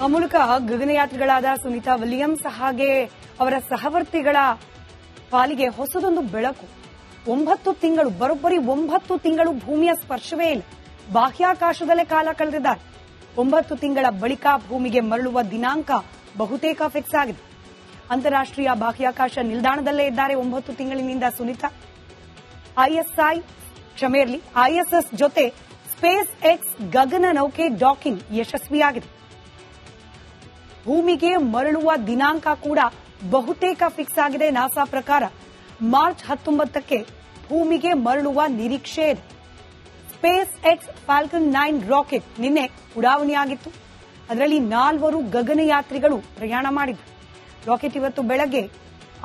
ಆ ಮೂಲಕ ಗಗನಯಾತ್ರಿಗಳಾದ ಸುನೀತಾ ವಿಲಿಯಮ್ಸ್ ಹಾಗೆ ಅವರ ಸಹವರ್ತಿಗಳ ಪಾಲಿಗೆ ಹೊಸದೊಂದು ಬೆಳಕು. 9 ತಿಂಗಳು, ಬರೋಬ್ಬರಿ 9 ತಿಂಗಳು ಭೂಮಿಯ ಸ್ಪರ್ಶವೇ ಇಲ್ಲ. ಬಾಹ್ಯಾಕಾಶದಲ್ಲೇ ಕಾಲ ಕಳೆದಿದ್ದಾರೆ. 9 ತಿಂಗಳ ಬಳಿಕ ಭೂಮಿಗೆ ಮರಳುವ ದಿನಾಂಕ ಬಹುತೇಕ ಫಿಕ್ಸ್ ಆಗಿದೆ. ಅಂತಾರಾಷ್ಟ್ರೀಯ ಬಾಹ್ಯಾಕಾಶ ನಿಲ್ದಾಣದಲ್ಲೇ ಇದ್ದಾರೆ 9 ತಿಂಗಳಿನಿಂದ ಸುನೀತಾ. ಐಎಸ್ಎಸ್ ಜೊತೆ ಸ್ಪೇಸ್ ಎಕ್ಸ್ ಗಗನ ನೌಕೆ ಡಾಕಿಂಗ್ ಯಶಸ್ವಿಯಾಗಿದೆ. ಭೂಮಿಗೆ ಮರಳುವ ದಿನಾಂಕ ಕೂಡ ಬಹುತೇಕ ಫಿಕ್ಸ್ ಆಗಿದೆ. ನಾಸಾ ಪ್ರಕಾರ ಮಾರ್ಚ್ 19ಕ್ಕೆ ಭೂಮಿಗೆ ಮರಳುವ ನಿರೀಕ್ಷೆ ಇದೆ. ಸ್ಪೇಸ್ ಎಕ್ಸ್ ಫಾಲ್ಕನ್ 9 ರಾಕೆಟ್ ನಿನ್ನೆ ಉಡಾವಣೆಯಾಗಿತ್ತು. ಅದರಲ್ಲಿ 4 ಗಗನಯಾತ್ರಿಗಳು ಪ್ರಯಾಣ ಮಾಡಿದ್ರು. ರಾಕೆಟ್ ಇವತ್ತು ಬೆಳಗ್ಗೆ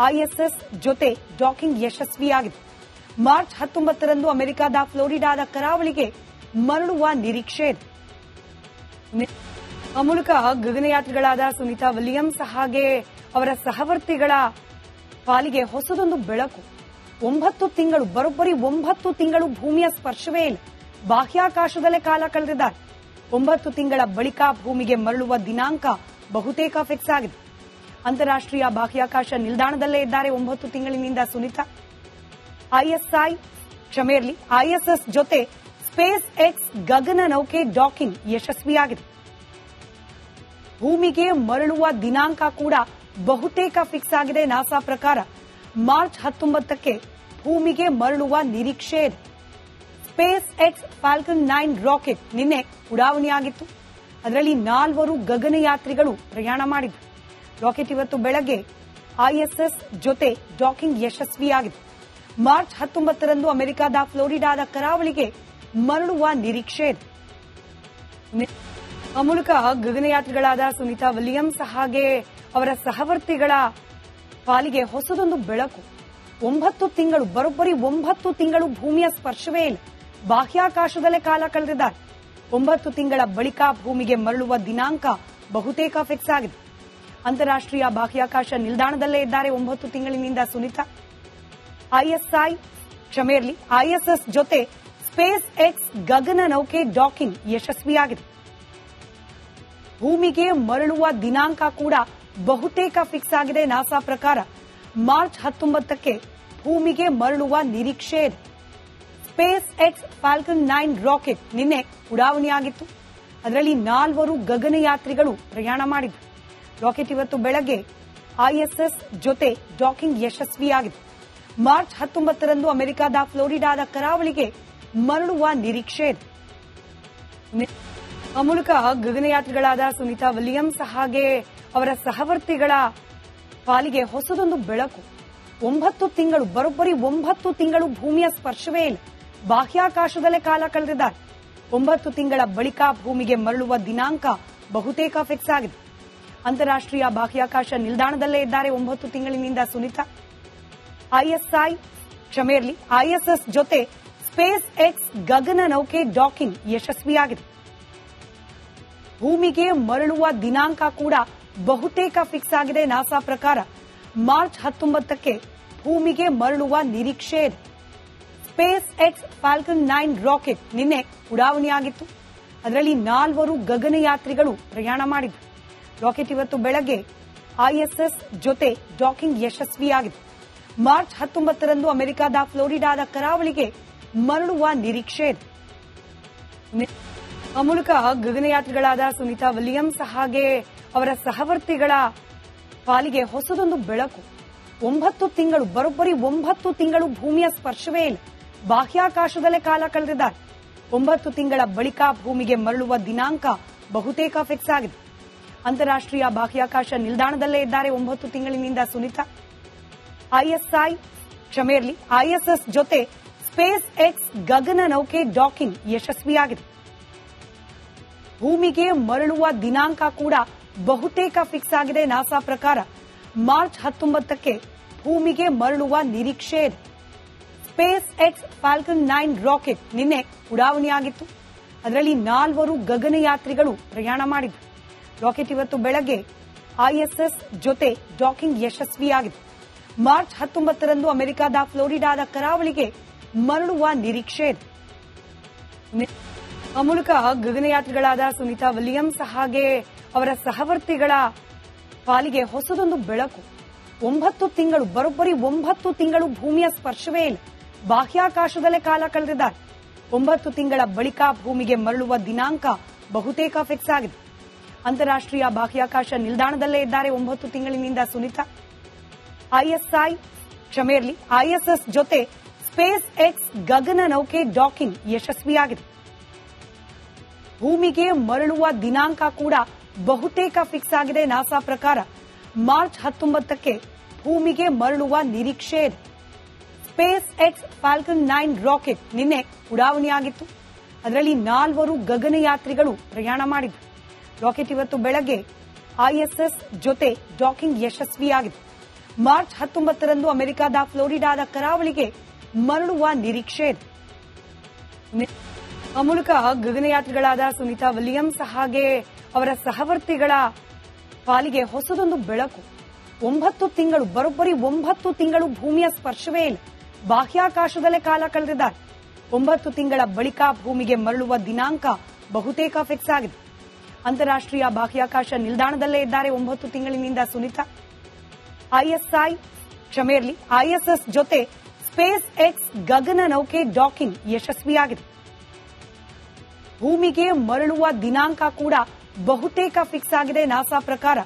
ಐಎಸ್ಎಸ್ ಜೊತೆ ಡಾಕಿಂಗ್ ಯಶಸ್ವಿಯಾಗಿದೆ. ಮಾರ್ಚ್ 19ರಂದು ಅಮೆರಿಕದ ಫ್ಲೋರಿಡಾದ ಕರಾವಳಿಗೆ ಮರಳುವ ನಿರೀಕ್ಷೆ ಇದೆ. ಆ ಮೂಲಕ ಗಗನಯಾತ್ರಿಗಳಾದ ಸುನೀತಾ ವಿಲಿಯಮ್ಸ್ ಹಾಗೆ ಅವರ ಸಹವರ್ತಿಗಳ ಪಾಲಿಗೆ ಹೊಸದೊಂದು ಬೆಳಕು. 9 ತಿಂಗಳು, ಬರೋಬ್ಬರಿ 9 ತಿಂಗಳು ಭೂಮಿಯ ಸ್ಪರ್ಶವೇ ಇಲ್ಲ. ಬಾಹ್ಯಾಕಾಶದಲ್ಲೇ ಕಾಲ ಕಳೆದಿದ್ದಾರೆ. 9 ತಿಂಗಳ ಬಳಿಕ ಭೂಮಿಗೆ ಮರಳುವ ದಿನಾಂಕ ಬಹುತೇಕ ಫಿಕ್ಸ್ ಆಗಿದೆ. ಅಂತಾರಾಷ್ಟ್ರೀಯ ಬಾಹ್ಯಾಕಾಶ ನಿಲ್ದಾಣದಲ್ಲೇ ಇದ್ದಾರೆ 9 ತಿಂಗಳಿನಿಂದ ಸುನೀತಾ. ಐಎಸ್ಎಸ್ ಜೊತೆ ಸ್ಪೇಸ್ ಎಕ್ಸ್ ಗಗನ ನೌಕೆ ಡಾಕಿಂಗ್ ಯಶಸ್ವಿಯಾಗಿದೆ. ಭೂಮಿಗೆ ಮರಳುವ ದಿನಾಂಕ ಕೂಡ ಬಹುತೇಕ ಫಿಕ್ಸ್ ಆಗಿದೆ. ನಾಸಾ ಪ್ರಕಾರ ಮಾರ್ಚ್ 19ಕ್ಕೆ ಭೂಮಿಗೆ ಮರಳುವ ನಿರೀಕ್ಷೆ ಇದೆ. ಸ್ಪೇಸ್ ಎಕ್ಸ್ ಫಾಲ್ಕನ್ 9 ರಾಕೆಟ್ ನಿನ್ನೆ ಉಡಾವಣೆಯಾಗಿತ್ತು. ಅದರಲ್ಲಿ 4 ಗಗನಯಾತ್ರಿಗಳು ಪ್ರಯಾಣ ಮಾಡಿದ್ರು. ರಾಕೆಟ್ ಇವತ್ತು ಬೆಳಗ್ಗೆ ಐಎಸ್ಎಸ್ ಜೊತೆ ಡಾಕಿಂಗ್ ಯಶಸ್ವಿಯಾಗಿದೆ. ಮಾರ್ಚ್ 19ರಂದು ಅಮೆರಿಕದ ಫ್ಲೋರಿಡಾದ ಕರಾವಳಿಗೆ ಮರಳುವ ನಿರೀಕ್ಷೆ ಇದೆ. ಆ ಮೂಲಕ ಗಗನಯಾತ್ರಿಗಳಾದ ಸುನೀತಾ ವಿಲಿಯಮ್ಸ್ ಹಾಗೆ ಅವರ ಸಹವರ್ತಿಗಳ ಪಾಲಿಗೆ ಹೊಸದೊಂದು ಬೆಳಕು. 9 ತಿಂಗಳು, ಬರೋಬ್ಬರಿ 9 ತಿಂಗಳು ಭೂಮಿಯ ಸ್ಪರ್ಶವೇ ಇಲ್ಲ. ಬಾಹ್ಯಾಕಾಶದಲ್ಲೇ ಕಾಲ ಕಳೆದಿದ್ದಾರೆ. 9 ತಿಂಗಳ ಬಳಿಕ ಭೂಮಿಗೆ ಮರಳುವ ದಿನಾಂಕ ಬಹುತೇಕ ಫಿಕ್ಸ್ ಆಗಿದೆ. ಅಂತಾರಾಷ್ಟ್ರೀಯ ಬಾಹ್ಯಾಕಾಶ ನಿಲ್ದಾಣದಲ್ಲೇ ಇದ್ದಾರೆ 9 ತಿಂಗಳಿನಿಂದ ಸುನೀತಾ. ಐಎಸ್ಎಸ್ ಜೊತೆ ಸ್ಪೇಸ್ ಎಕ್ಸ್ ಗಗನ ನೌಕೆ ಡಾಕಿಂಗ್ ಯಶಸ್ವಿಯಾಗಿದೆ. ಭೂಮಿಗೆ ಮರಳುವ ದಿನಾಂಕ ಕೂಡ ಬಹುತೇಕ ಫಿಕ್ಸ್ ಆಗಿದೆ. ನಾಸಾ ಪ್ರಕಾರ ಮಾರ್ಚ್ 19ಕ್ಕೆ ಭೂಮಿಗೆ ಮರಳುವ ನಿರೀಕ್ಷೆ ಇದೆ. ಸ್ಪೇಸ್ ಎಕ್ಸ್ ಫಾಲ್ಕನ್ 9 ರಾಕೆಟ್ ನಿನ್ನೆ ಉಡಾವಣೆಯಾಗಿತ್ತು. ಅದರಲ್ಲಿ 4 ಗಗನಯಾತ್ರಿಗಳು ಪ್ರಯಾಣ ಮಾಡಿದ್ರು. ರಾಕೆಟ್ ಇವತ್ತು ಬೆಳಗ್ಗೆ ಐಎಸ್ಎಸ್ ಜೊತೆ ಡಾಕಿಂಗ್ ಯಶಸ್ವಿಯಾಗಿದೆ. ಮಾರ್ಚ್ 19ರಂದು ಅಮೆರಿಕದ ಫ್ಲೋರಿಡಾದ ಕರಾವಳಿಗೆ ಮರಳುವ ನಿರೀಕ್ಷೆ ಇದೆ. ಆ ಮೂಲಕ ಗಗನಯಾತ್ರಿಗಳಾದ ಸುನೀತಾ ವಿಲಿಯಮ್ಸ್ ಹಾಗೆ ಅವರ ಸಹವರ್ತಿಗಳ ಪಾಲಿಗೆ ಹೊಸದೊಂದು ಬೆಳಕು. 9 ತಿಂಗಳು, ಬರೋಬ್ಬರಿ 9 ತಿಂಗಳು ಭೂಮಿಯ ಸ್ಪರ್ಶವೇ ಇಲ್ಲ. ಬಾಹ್ಯಾಕಾಶದಲ್ಲೇ ಕಾಲ ಕಳೆದಿದ್ದಾರೆ. 9 ತಿಂಗಳ ಬಳಿಕ ಭೂಮಿಗೆ ಮರಳುವ ದಿನಾಂಕ ಬಹುತೇಕ ಫಿಕ್ಸ್ ಆಗಿದೆ. ಅಂತಾರಾಷ್ಟ್ರೀಯ ಬಾಹ್ಯಾಕಾಶ ನಿಲ್ದಾಣದಲ್ಲೇ ಇದ್ದಾರೆ 9 ತಿಂಗಳಿನಿಂದ ಸುನೀತಾ. ಐಎಸ್ಎಸ್ ಜೊತೆ ಸ್ಪೇಸ್ ಎಕ್ಸ್ ಗಗನ ನೌಕೆ ಡಾಕಿಂಗ್ ಯಶಸ್ವಿಯಾಗಿದೆ. ಭೂಮಿಗೆ ಮರಳುವ ದಿನಾಂಕ ಕೂಡ ಬಹುತೇಕ ಫಿಕ್ಸ್ ಆಗಿದೆ. ನಾಸಾ ಪ್ರಕಾರ ಮಾರ್ಚ್ 19ಕ್ಕೆ ಭೂಮಿಗೆ ಮರಳುವ ನಿರೀಕ್ಷೆ ಇದೆ. ಸ್ಪೇಸ್ ಎಕ್ಸ್ ಫಾಲ್ಕನ್ 9 ರಾಕೆಟ್ ನಿನ್ನೆ ಉಡಾವಣೆಯಾಗಿತ್ತು. ಅದರಲ್ಲಿ 4 ಗಗನಯಾತ್ರಿಗಳು ಪ್ರಯಾಣ ಮಾಡಿದ್ರು. ರಾಕೆಟ್ ಇವತ್ತು ಬೆಳಗ್ಗೆ ಐಎಸ್ಎಸ್ ಜೊತೆ ಡಾಕಿಂಗ್ ಯಶಸ್ವಿಯಾಗಿದೆ. ಮಾರ್ಚ್ 19ರಂದು ಅಮೆರಿಕದ ಫ್ಲೋರಿಡಾದ ಕರಾವಳಿಗೆ ಮರಳುವ ನಿರೀಕ್ಷೆ ಇದೆ. ಆ ಮೂಲಕ ಗಗನಯಾತ್ರಿಗಳಾದ ಸುನೀತಾ ವಿಲಿಯಮ್ಸ್ ಹಾಗೆ ಅವರ ಸಹವರ್ತಿಗಳ ಪಾಲಿಗೆ ಹೊಸದೊಂದು ಬೆಳಕು. 9 ತಿಂಗಳು, ಬರೋಬ್ಬರಿ 9 ತಿಂಗಳು ಭೂಮಿಯ ಸ್ಪರ್ಶವೇ ಇಲ್ಲ. ಬಾಹ್ಯಾಕಾಶದಲ್ಲೇ ಕಾಲ ಕಳೆದಿದ್ದಾರೆ. 9 ತಿಂಗಳ ಬಳಿಕ ಭೂಮಿಗೆ ಮರಳುವ ದಿನಾಂಕ ಬಹುತೇಕ ಫಿಕ್ಸ್ ಆಗಿದೆ. ಅಂತಾರಾಷ್ಟ್ರೀಯ ಬಾಹ್ಯಾಕಾಶ ನಿಲ್ದಾಣದಲ್ಲೇ ಇದ್ದಾರೆ 9 ತಿಂಗಳಿನಿಂದ ಸುನೀತಾ. ಐಎಸ್ಎಸ್ ಜೊತೆ ಸ್ಪೇಸ್ ಎಕ್ಸ್ ಗಗನ ನೌಕೆ ಡಾಕಿಂಗ್ ಯಶಸ್ವಿಯಾಗಿದೆ. ಭೂಮಿಗೆ ಮರಳುವ ದಿನಾಂಕ ಕೂಡ ಬಹುತೇಕ ಫಿಕ್ಸ್ ಆಗಿದೆ. ನಾಸಾ ಪ್ರಕಾರ ಮಾರ್ಚ್ 19ಕ್ಕೆ ಭೂಮಿಗೆ ಮರಳುವ ನಿರೀಕ್ಷೆ ಇದೆ. ಸ್ಪೇಸ್ ಎಕ್ಸ್ ಫಾಲ್ಕನ್ 9 ರಾಕೆಟ್ ನಿನ್ನೆ ಉಡಾವಣೆಯಾಗಿತ್ತು. ಅದರಲ್ಲಿ 4 ಗಗನಯಾತ್ರಿಗಳು ಪ್ರಯಾಣ ಮಾಡಿದ್ರು. ರಾಕೆಟ್ ಇವತ್ತು ಬೆಳಗ್ಗೆ ಐಎಸ್ಎಸ್ ಜೊತೆ ಡಾಕಿಂಗ್ ಯಶಸ್ವಿಯಾಗಿದೆ. ಮಾರ್ಚ್ 19ರಂದು ಅಮೆರಿಕದ ಫ್ಲೋರಿಡಾದ ಕರಾವಳಿಗೆ ಮರಳುವ ನಿರೀಕ್ಷೆ ಇದೆ. ಆ ಮೂಲಕ ಗಗನಯಾತ್ರಿಗಳಾದ ಸುನೀತಾ ವಿಲಿಯಮ್ಸ್ ಹಾಗೆ ಅವರ ಸಹವರ್ತಿಗಳ ಪಾಲಿಗೆ ಹೊಸದೊಂದು ಬೆಳಕು. 9 ತಿಂಗಳು, ಬರೋಬ್ಬರಿ 9 ತಿಂಗಳು ಭೂಮಿಯ ಸ್ಪರ್ಶವೇ ಇಲ್ಲ. ಬಾಹ್ಯಾಕಾಶದಲ್ಲೇ ಕಾಲ ಕಳೆದಿದ್ದಾರೆ. 9 ತಿಂಗಳ ಬಳಿಕ ಭೂಮಿಗೆ ಮರಳುವ ದಿನಾಂಕ ಬಹುತೇಕ ಫಿಕ್ಸ್ ಆಗಿದೆ. ಅಂತಾರಾಷ್ಟ್ರೀಯ ಬಾಹ್ಯಾಕಾಶ ನಿಲ್ದಾಣದಲ್ಲೇ ಇದ್ದಾರೆ 9 ತಿಂಗಳಿನಿಂದ ಸುನೀತಾ. ಐಎಸ್ಎಸ್ ಜೊತೆ ಸ್ಪೇಸ್ ಎಕ್ಸ್ ಗಗನ ನೌಕೆ ಡಾಕಿಂಗ್ ಯಶಸ್ವಿಯಾಗಿದೆ. ಭೂಮಿಗೆ ಮರಳುವ ದಿನಾಂಕ ಕೂಡ ಬಹುತೇಕ ಫಿಕ್ಸ್ ಆಗಿದೆ. ನಾಸಾ ಪ್ರಕಾರ ಮಾರ್ಚ್ 19ಕ್ಕೆ ಭೂಮಿಗೆ ಮರಳುವ ನಿರೀಕ್ಷೆ ಇದೆ. ಸ್ಪೇಸ್ ಎಕ್ಸ್ ಫಾಲ್ಕನ್ 9 ರಾಕೆಟ್ ನಿನ್ನೆ ಉಡಾವಣೆಯಾಗಿತ್ತು. ಅದರಲ್ಲಿ 4 ಗಗನಯಾತ್ರಿಗಳು ಪ್ರಯಾಣ ಮಾಡಿದ್ರು. ರಾಕೆಟ್ ಇವತ್ತು ಬೆಳಗ್ಗೆ ಐಎಸ್ಎಸ್ ಜೊತೆ ಡಾಕಿಂಗ್ ಯಶಸ್ವಿಯಾಗಿದೆ. ಮಾರ್ಚ್ 19ರಂದು ಅಮೆರಿಕದ ಫ್ಲೋರಿಡಾದ ಕರಾವಳಿಗೆ ಮರಳುವ ನಿರೀಕ್ಷೆ ಇದೆ. ಆ ಮೂಲಕ ಗಗನಯಾತ್ರಿಗಳಾದ ಸುನೀತಾ ವಿಲಿಯಮ್ಸ್ ಹಾಗೆ ಅವರ ಸಹವರ್ತಿಗಳ ಪಾಲಿಗೆ ಹೊಸದೊಂದು ಬೆಳಕು. 9 ತಿಂಗಳು, ಬರೋಬ್ಬರಿ 9 ತಿಂಗಳು ಭೂಮಿಯ ಸ್ಪರ್ಶವೇ ಇಲ್ಲ. ಬಾಹ್ಯಾಕಾಶದಲ್ಲೇ ಕಾಲ ಕಳೆದಿದ್ದಾರೆ. 9 ತಿಂಗಳ ಬಳಿಕ ಭೂಮಿಗೆ ಮರಳುವ ದಿನಾಂಕ ಬಹುತೇಕ ಫಿಕ್ಸ್ ಆಗಿದೆ. ಅಂತಾರಾಷ್ಟ್ರೀಯ ಬಾಹ್ಯಾಕಾಶ ನಿಲ್ದಾಣದಲ್ಲೇ ಇದ್ದಾರೆ 9 ತಿಂಗಳಿನಿಂದ ಸುನೀತಾ. ಐಎಸ್ಎಸ್ ಜೊತೆ ಸ್ಪೇಸ್ ಎಕ್ಸ್ ಗಗನ ನೌಕೆ ಡಾಕಿಂಗ್ ಯಶಸ್ವಿಯಾಗಿದೆ. ಭೂಮಿಗೆ ಮರಳುವ ದಿನಾಂಕ ಕೂಡ ಬಹುತೇಕ ಫಿಕ್ಸ್ ಆಗಿದೆ. ನಾಸಾ ಪ್ರಕಾರ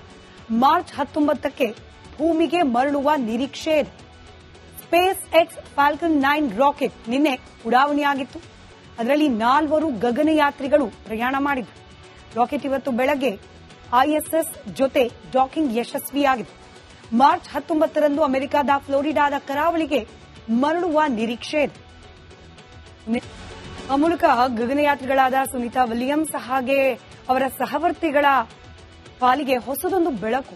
ಮಾರ್ಚ್ 19ಕ್ಕೆ ಭೂಮಿಗೆ ಮರಳುವ ನಿರೀಕ್ಷೆ ಇದೆ. ಸ್ಪೇಸ್ ಎಕ್ಸ್ ಫಾಲ್ಕನ್ 9 ರಾಕೆಟ್ ನಿನ್ನೆ ಉಡಾವಣೆಯಾಗಿತ್ತು. ಅದರಲ್ಲಿ 4 ಗಗನಯಾತ್ರಿಗಳು ಪ್ರಯಾಣ ಮಾಡಿದ್ರು. ರಾಕೆಟ್ ಇವತ್ತು ಬೆಳಗ್ಗೆ ಐಎಸ್ಎಸ್ ಜೊತೆ ಡಾಕಿಂಗ್ ಯಶಸ್ವಿಯಾಗಿದೆ. ಮಾರ್ಚ್ 19ರಂದು ಅಮೆರಿಕದ ಫ್ಲೋರಿಡಾದ ಕರಾವಳಿಗೆ ಮರಳುವ ನಿರೀಕ್ಷೆ ಇದೆ. ಆ ಮೂಲಕ ಗಗನಯಾತ್ರಿಗಳಾದ ಸುನೀತಾ ವಿಲಿಯಮ್ಸ್ ಹಾಗೆ ಅವರ ಸಹವರ್ತಿಗಳ ಪಾಲಿಗೆ ಹೊಸದೊಂದು ಬೆಳಕು.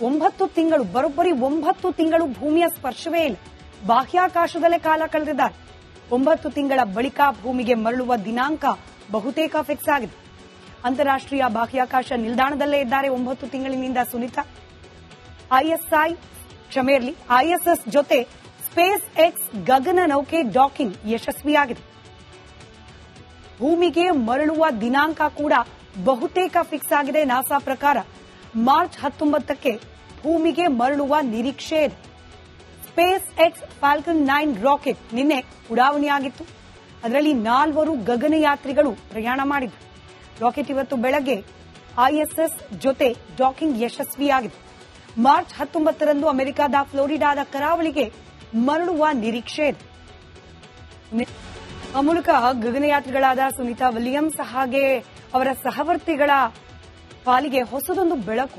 9 ತಿಂಗಳು, ಬರೋಬ್ಬರಿ 9 ತಿಂಗಳು ಭೂಮಿಯ ಸ್ಪರ್ಶವೇ ಇಲ್ಲ. ಬಾಹ್ಯಾಕಾಶದಲ್ಲೇ ಕಾಲ ಕಳೆದಿದ್ದಾರೆ. 9 ತಿಂಗಳ ಬಳಿಕ ಭೂಮಿಗೆ ಮರಳುವ ದಿನಾಂಕ ಬಹುತೇಕ ಫಿಕ್ಸ್ ಆಗಿದೆ. ಅಂತಾರಾಷ್ಟ್ರೀಯ ಬಾಹ್ಯಾಕಾಶ ನಿಲ್ದಾಣದಲ್ಲೇ ಇದ್ದಾರೆ 9 ತಿಂಗಳಿನಿಂದ ಸುನೀತಾ. ಐಎಸ್ಎಸ್ ಜೊತೆ ಸ್ಪೇಸ್ ಎಕ್ಸ್ ಗಗನ ನೌಕೆ ಡಾಕಿಂಗ್ ಯಶಸ್ವಿಯಾಗಿದೆ. ಭೂಮಿಗೆ ಮರಳುವ ದಿನಾಂಕ ಕೂಡ ಬಹುತೇಕ ಫಿಕ್ಸ್ ಆಗಿದೆ. ನಾಸಾ ಪ್ರಕಾರ ಮಾರ್ಚ್ 19ಕ್ಕೆ ಭೂಮಿಗೆ ಮರಳುವ ನಿರೀಕ್ಷೆ ಇದೆ. ಸ್ಪೇಸ್ ಎಕ್ಸ್ ಫಾಲ್ಕನ್ 9 ರಾಕೆಟ್ ನಿನ್ನೆ ಉಡಾವಣೆಯಾಗಿತ್ತು. ಅದರಲ್ಲಿ 4 ಗಗನಯಾತ್ರಿಗಳು ಪ್ರಯಾಣ ಮಾಡಿದ್ರು. ರಾಕೆಟ್ ಇವತ್ತು ಬೆಳಗ್ಗೆ ಐಎಸ್ಎಸ್ ಜೊತೆ ಡಾಕಿಂಗ್ ಯಶಸ್ವಿಯಾಗಿದೆ. ಮಾರ್ಚ್ 19ರಂದು ಅಮೆರಿಕದ ಫ್ಲೋರಿಡಾದ ಕರಾವಳಿಗೆ ಮರಳುವ ನಿರೀಕ್ಷೆ ಇದೆ. ಆ ಮೂಲಕ ಗಗನಯಾತ್ರಿಗಳಾದ ಸುನೀತಾ ವಿಲಿಯಮ್ಸ್ ಹಾಗೆ ಅವರ ಸಹವರ್ತಿಗಳ ಪಾಲಿಗೆ ಹೊಸದೊಂದು ಬೆಳಕು.